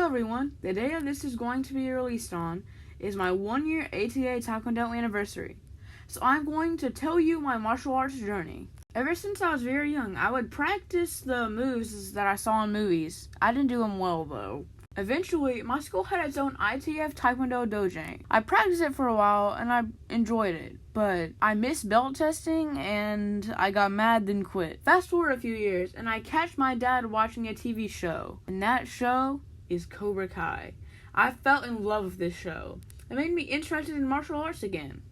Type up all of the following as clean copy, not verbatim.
everyone, the day that this is going to be released on is my 1-year ATA Taekwondo anniversary. So I'm going to tell you my martial arts journey. Ever since I was very young, I would practice the moves that I saw in movies. I didn't do them well though. Eventually, my school had its own ITF Taekwondo dojo. I practiced it for a while and I enjoyed it, but I missed belt testing and I got mad then quit. Fast forward a few years and I catch my dad watching a TV show, and that show is Cobra Kai. I fell in love with this show. It made me interested in martial arts again.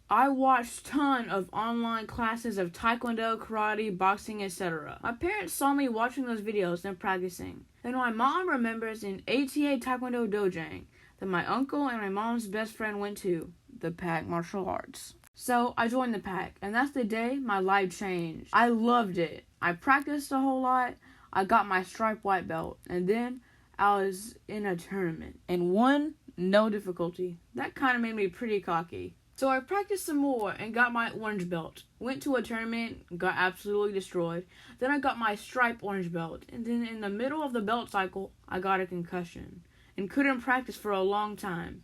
I watched a ton of online classes of Taekwondo, karate, boxing, etc. My parents saw me watching those videos and practicing. Then my mom remembers an ATA Taekwondo dojo that my uncle and my mom's best friend went to, the Pack Martial Arts. So I joined the Pack, and that's the day my life changed. I loved it. I practiced a whole lot. I got my striped white belt, and then I was in a tournament and won, no difficulty. That kind of made me pretty cocky. So I practiced some more and got my orange belt. Went to a tournament, got absolutely destroyed. Then I got my striped orange belt. And then in the middle of the belt cycle, I got a concussion and couldn't practice for a long time.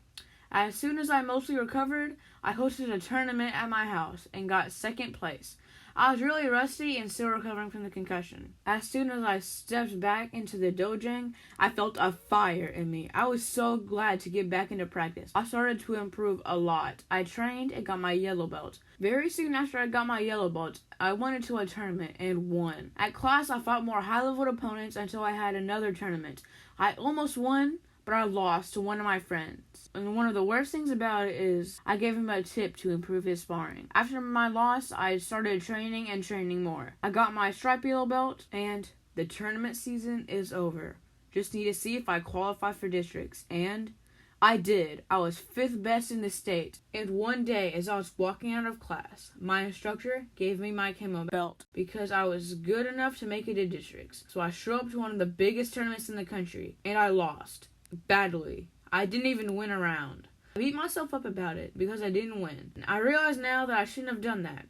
As soon as I mostly recovered, I hosted a tournament at my house and got second place. I was really rusty and still recovering from the concussion. As soon as I stepped back into the dojo, I felt a fire in me. I was so glad to get back into practice. I started to improve a lot. I trained and got my yellow belt. Very soon after I got my yellow belt, I went into a tournament and won. At class, I fought more high-level opponents until I had another tournament. I almost won, but I lost to one of my friends. And one of the worst things about it is I gave him a tip to improve his sparring. After my loss, I started training and training more. I got my striped yellow belt, and the tournament season is over. Just need to see if I qualify for districts. And I did. I was 5th best in the state. And one day, as I was walking out of class, my instructor gave me my camo belt because I was good enough to make it to districts. So I showed up to one of the biggest tournaments in the country, and I lost. Badly. I didn't even win a round. I beat myself up about it because I didn't win. I realize now that I shouldn't have done that.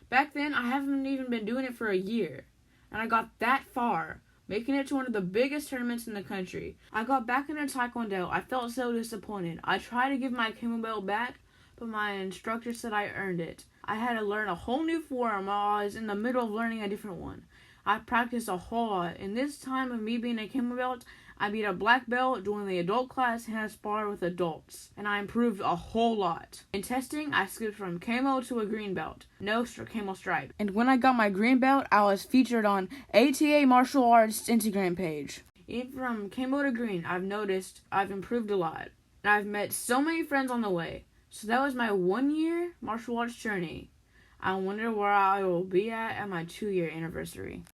Back then, I haven't even been doing it for a year. And I got that far, making it to one of the biggest tournaments in the country. I got back into Taekwondo. I felt so disappointed. I tried to give my camo belt back, but my instructor said I earned it. I had to learn a whole new form while I was in the middle of learning a different one. I practiced a whole lot. In this time of me being a camo belt, I beat a black belt, joined the adult class, and had spar with adults. And I improved a whole lot. In testing, I skipped from camo to a green belt. No camo stripe. And when I got my green belt, I was featured on ATA Martial Arts Instagram page. Even from camo to green, I've noticed I've improved a lot. And I've met so many friends on the way. So that was my 1-year martial arts journey. I wonder where I will be at my 2-year anniversary.